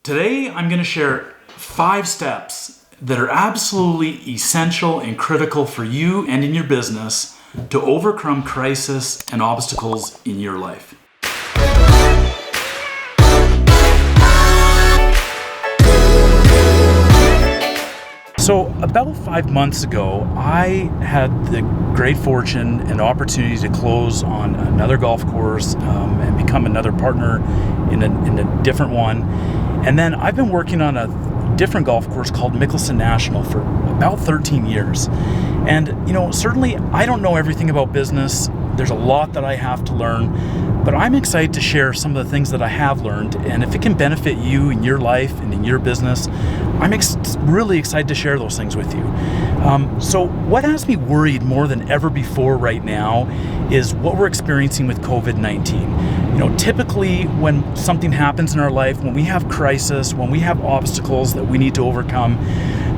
Today, I'm going to share 5 steps that are absolutely essential and critical for you and in your business to overcome crisis and obstacles in your life. So about 5 months ago, I had the great fortune and opportunity to close on another golf course and become another partner in a different one. And then I've been working on a different golf course called Mickelson National for about 13 years. And, certainly I don't know everything about business. There's a lot that I have to learn, but I'm excited to share some of the things that I have learned. And if it can benefit you in your life and in your business, I'm really excited to share those things with you. So what has me worried more than ever before right now is what we're experiencing with COVID-19. Typically when something happens in our life, when we have crisis, when we have obstacles that we need to overcome,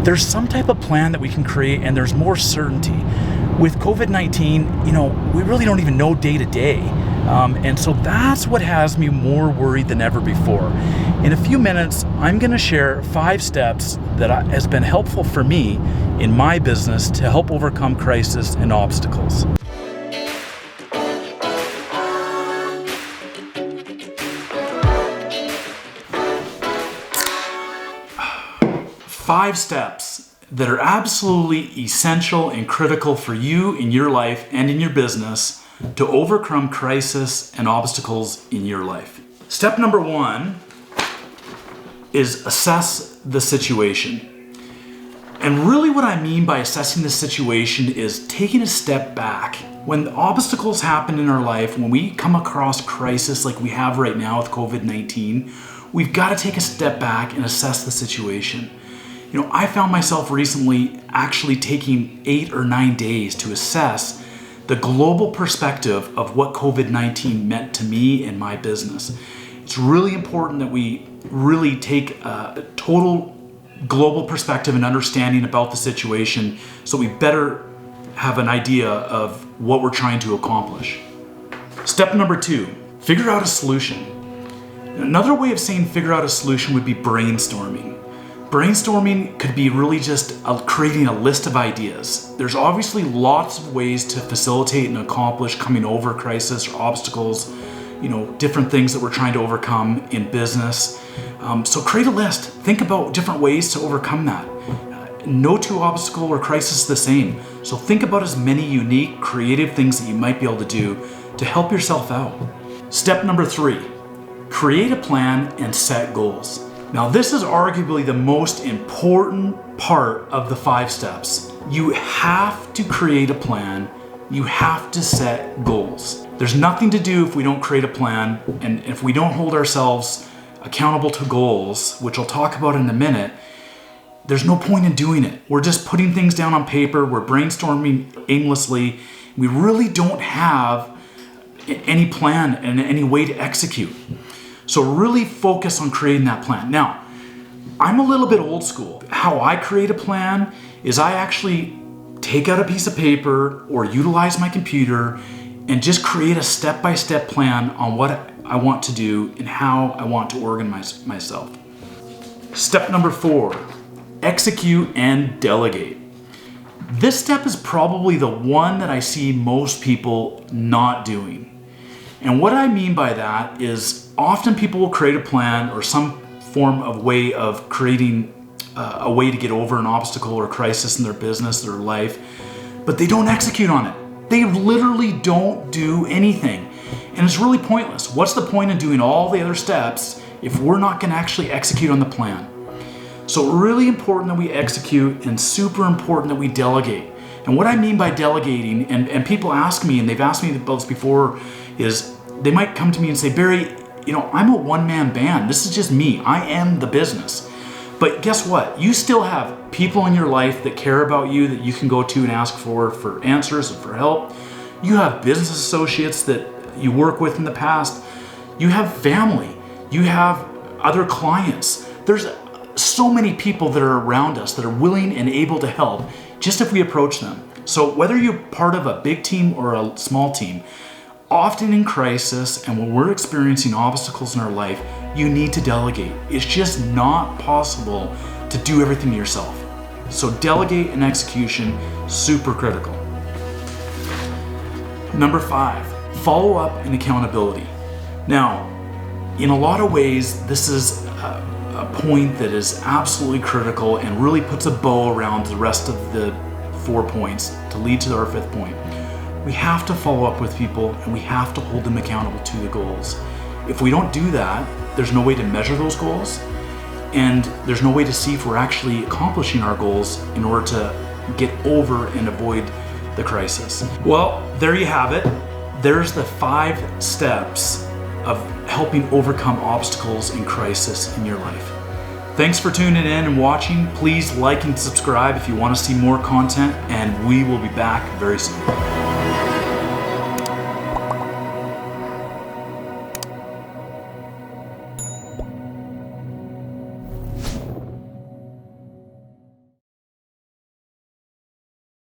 there's some type of plan that we can create and there's more certainty. With COVID-19, we really don't even know day to day. And so that's what has me more worried than ever before. In a few minutes, I'm going to share 5 steps that has been helpful for me in my business to help overcome crisis and obstacles. Five steps that are absolutely essential and critical for you in your life and in your business to overcome crisis and obstacles in your life. Step number 1 is assess the situation. And really what I mean by assessing the situation is taking a step back. When obstacles happen in our life, when we come across crisis like we have right now with COVID-19, we've got to take a step back and assess the situation. I found myself recently actually taking 8 or 9 days to assess the global perspective of what COVID-19 meant to me and my business. It's really important that we really take a total global perspective and understanding about the situation so we better have an idea of what we're trying to accomplish. Step number 2, figure out a solution. Another way of saying figure out a solution would be brainstorming. Brainstorming could be really just creating a list of ideas. There's obviously lots of ways to facilitate and accomplish coming over crisis or obstacles, different things that we're trying to overcome in business. So create a list. Think about different ways to overcome that. No two obstacle or crisis is the same. So think about as many unique, creative things that you might be able to do to help yourself out. Step number 3, create a plan and set goals. Now, this is arguably the most important part of the 5 steps. You have to create a plan. You have to set goals. There's nothing to do if we don't create a plan, and if we don't hold ourselves accountable to goals, which I'll talk about in a minute, there's no point in doing it. We're just putting things down on paper. We're brainstorming aimlessly. We really don't have any plan and any way to execute. So really focus on creating that plan. Now, I'm a little bit old school. How I create a plan is I actually take out a piece of paper or utilize my computer and just create a step-by-step plan on what I want to do and how I want to organize myself. Step number 4, execute and delegate. This step is probably the one that I see most people not doing. And what I mean by that is often people will create a plan or some form of way of creating a way to get over an obstacle or crisis in their business, their life, but they don't execute on it. They literally don't do anything. And it's really pointless. What's the point in doing all the other steps if we're not going to actually execute on the plan? So really important that we execute and super important that we delegate. And what I mean by delegating, and people ask me, and they've asked me about this before, is they might come to me and say, Barry, I'm a one-man band. This is just me. I am the business. But guess what? You still have people in your life that care about you that you can go to and ask for answers and for help. You have business associates that you work with in the past. You have family. You have other clients. There's so many people that are around us that are willing and able to help just if we approach them. So whether you're part of a big team or a small team, Often in crisis and when we're experiencing obstacles in our life, you need to delegate. It's just not possible to do everything yourself. So delegate and execution, super critical. Number 5, follow up and accountability. Now, in a lot of ways, this is a point that is absolutely critical and really puts a bow around the rest of the 4 points to lead to our 5th point. We have to follow up with people and we have to hold them accountable to the goals. If we don't do that, there's no way to measure those goals and there's no way to see if we're actually accomplishing our goals in order to get over and avoid the crisis. Well, there you have it. There's the 5 steps of helping overcome obstacles in crisis in your life. Thanks for tuning in and watching. Please like and subscribe if you want to see more content, and we will be back very soon.